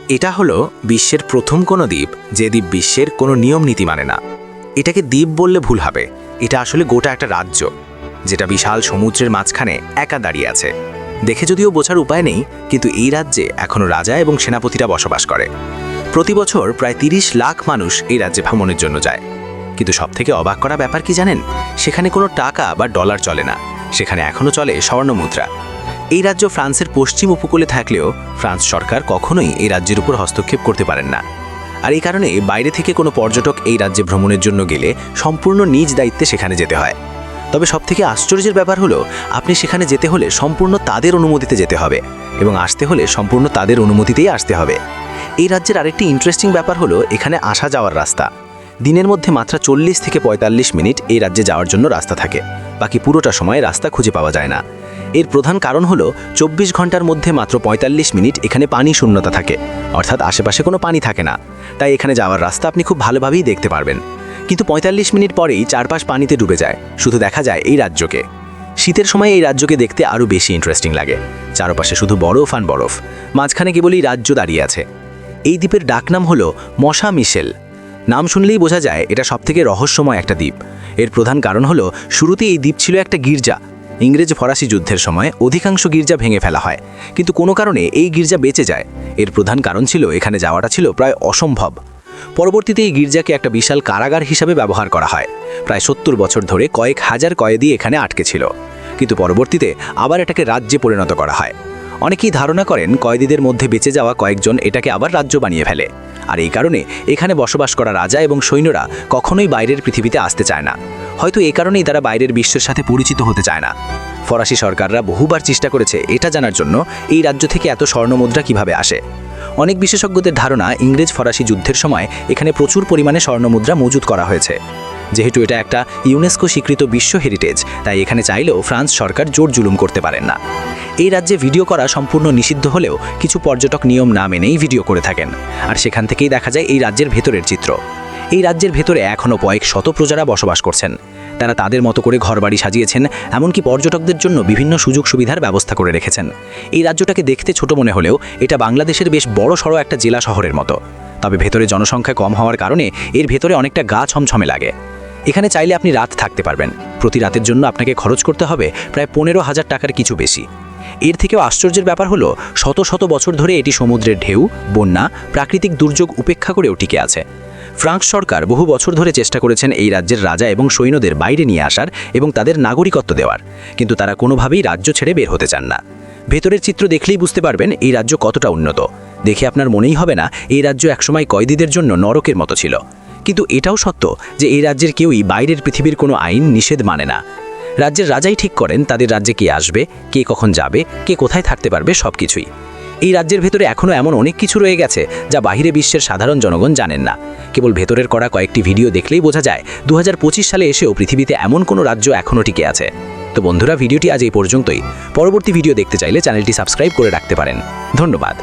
এটা হলো বিশ্বের প্রথম কোনো দ্বীপ যে দ্বীপ বিশ্বের কোনো নিয়ম নীতি মানে না। এটাকে দ্বীপ বললে ভুল হবে, এটা আসলে গোটা একটা রাজ্য, যেটা বিশাল সমুদ্রের মাঝখানে একা দাঁড়িয়ে আছে। দেখে যদিও বোঝার উপায় নেই, কিন্তু এই রাজ্যে এখনও রাজা এবং সেনাপতিরা বসবাস করে। প্রতি বছর প্রায় 30 লাখ মানুষ এই রাজ্যে ভ্রমণের জন্য যায়। কিন্তু সবথেকে অবাক করা ব্যাপার কি জানেন? সেখানে কোনো টাকা বা ডলার চলে না, সেখানে এখনও চলে স্বর্ণ মুদ্রা। এই রাজ্য ফ্রান্সের পশ্চিম উপকূলে থাকলেও ফ্রান্স সরকার কখনোই এই রাজ্যের উপর হস্তক্ষেপ করতে পারেন না। আর এই কারণে বাইরে থেকে কোনো পর্যটক এই রাজ্যে ভ্রমণের জন্য গেলে সম্পূর্ণ নিজ দায়িত্বে সেখানে যেতে হয়। তবে সবথেকে আশ্চর্যের ব্যাপার হলো, আপনি সেখানে যেতে হলে সম্পূর্ণ তাদের অনুমতিতে যেতে হবে এবং আসতে হলে সম্পূর্ণ তাদের অনুমতিতেই আসতে হবে। এই রাজ্যের আরেকটি ইন্টারেস্টিং ব্যাপার হলো এখানে আসা যাওয়ার রাস্তা। দিনের মধ্যে মাত্র 40 থেকে 45 মিনিট এই রাজ্যে যাওয়ার জন্য রাস্তা থাকে, বাকি পুরোটা সময় রাস্তা খুঁজে পাওয়া যায় না। এর প্রধান কারণ হলো 24 ঘন্টার মধ্যে মাত্র 45 মিনিট এখানে পানি শূন্যতা থাকে, অর্থাৎ আশেপাশে কোনো পানি থাকে না। তাই এখানে যাওয়ার রাস্তা আপনি খুব ভালোভাবেই দেখতে পারবেন। কিন্তু 45 মিনিট পরেই চারপাশ পানিতে ডুবে যায়, শুধু দেখা যায় এই রাজ্যকে। শীতের সময় এই রাজ্যকে দেখতে আরও বেশি ইন্টারেস্টিং লাগে। চারপাশে শুধু বরফ আর বরফ, মাঝখানে কেবলই রাজ্য দাঁড়িয়ে আছে। এই দ্বীপের ডাকনাম হলো মশা মিশেল। নাম শুনলেই বোঝা যায় এটা সবথেকে রহস্যময় একটা দ্বীপ। এর প্রধান কারণ হলো শুরুতে এই দ্বীপ ছিল একটা গির্জা। ইংরেজ ফরাসি যুদ্ধের সময় অধিকাংশ গির্জা ভেঙে ফেলা হয়, কিন্তু কোনো কারণে এই গির্জা বেঁচে যায়। এর প্রধান কারণ ছিল এখানে যাওয়াটা ছিল প্রায় অসম্ভব। পরবর্তীতে এই গির্জাকে একটা বিশাল কারাগার হিসাবে ব্যবহার করা হয়। প্রায় 70 বছর ধরে কয়েক হাজার কয়েদি এখানে আটকে ছিল, কিন্তু পরবর্তীতে আবার এটাকে রাজ্যে পরিণত করা হয়। অনেকেই ধারণা করেন কয়েদিদের মধ্যে বেঁচে যাওয়া কয়েকজন এটাকে আবার রাজ্য বানিয়ে ফেলে, আর এই কারণে এখানে বসবাস করা রাজা এবং সৈন্যরা কখনোই বাইরের পৃথিবীতে আসতে চায় না। হয়তো এই কারণেই তারা বাইরের বিশ্বের সাথে পরিচিত হতে চায় না। ফরাসি সরকাররা বহুবার চেষ্টা করেছে এটা জানার জন্য এই রাজ্য থেকে এত স্বর্ণমুদ্রা কিভাবে আসে। অনেক বিশেষজ্ঞদের ধারণা ইংরেজ ফরাসি যুদ্ধের সময় এখানে প্রচুর পরিমাণে স্বর্ণমুদ্রা মজুত করা হয়েছে। যেহেতু এটা একটা ইউনেস্কো স্বীকৃত বিশ্ব হেরিটেজ, তাই এখানে চাইলেও ফ্রান্স সরকার জোর জুলুম করতে পারেন না। এই রাজ্যে ভিডিও করা সম্পূর্ণ নিষিদ্ধ হলেও কিছু পর্যটক নিয়ম না মেনেই ভিডিও করে থাকেন, আর সেখান থেকেই দেখা যায় এই রাজ্যের ভেতরের চিত্র। এই রাজ্যের ভেতরে এখনও কয়েক শত প্রজারা বসবাস করছেন। তারা তাদের মতো করে ঘরবাড়ি সাজিয়েছেন, এমনকি পর্যটকদের জন্য বিভিন্ন সুযোগ সুবিধার ব্যবস্থা করে রেখেছেন। এই রাজ্যটাকে দেখতে ছোট মনে হলেও এটা বাংলাদেশের বেশ বড় সড়ো একটা জেলা শহরের মতো। তবে ভেতরে জনসংখ্যা কম হওয়ার কারণে এর ভেতরে অনেকটা গা ছমছমে লাগে। এখানে চাইলে আপনি রাত থাকতে পারবেন। প্রতি রাতের জন্য আপনাকে খরচ করতে হবে প্রায় 15,000 টাকার কিছু বেশি। এর থেকেও আশ্চর্যের ব্যাপার হলো শত শত বছর ধরে এটি সমুদ্রের ঢেউ, বন্যা, প্রাকৃতিক দুর্যোগ উপেক্ষা করেও টিকে আছে। ফ্রান্স সরকার বহু বছর ধরে চেষ্টা করেছেন এই রাজ্যের রাজা এবং সৈন্যদের বাইরে নিয়ে আসার এবং তাদের নাগরিকত্ব দেওয়ার, কিন্তু তারা কোনোভাবেই রাজ্য ছেড়ে বের হতে চান না। ভেতরের চিত্র দেখলেই বুঝতে পারবেন এই রাজ্য কতটা উন্নত। দেখে আপনার মনেই হবে না এই রাজ্য একসময় কয়েদিদের জন্য নরকের মতো ছিল। কিন্তু এটাও সত্য যে এই রাজ্যের কেউই বাইরের পৃথিবীর কোনো আইন নিষেধ মানে না। রাজ্যের রাজাই ঠিক করেন তাদের রাজ্যে কে আসবে, কে কখন যাবে, কে কোথায় থাকতে পারবে, সব কিছুই। এই রাজ্যের ভেতরে এখনও এমন অনেক কিছু রয়ে গেছে যা বাহিরে বিশ্বের সাধারণ জনগণ জানেন না। কেবল ভেতরের করা কয়েকটি ভিডিও দেখলেই বোঝা যায় 2025 সালে এসেও পৃথিবীতে এমন কোনো রাজ্য এখনও টিকে আছে। তো বন্ধুরা, ভিডিওটি আজ এই পর্যন্তই। পরবর্তী ভিডিও দেখতে চাইলে চ্যানেলটি সাবস্ক্রাইব করে রাখতে পারেন। ধন্যবাদ।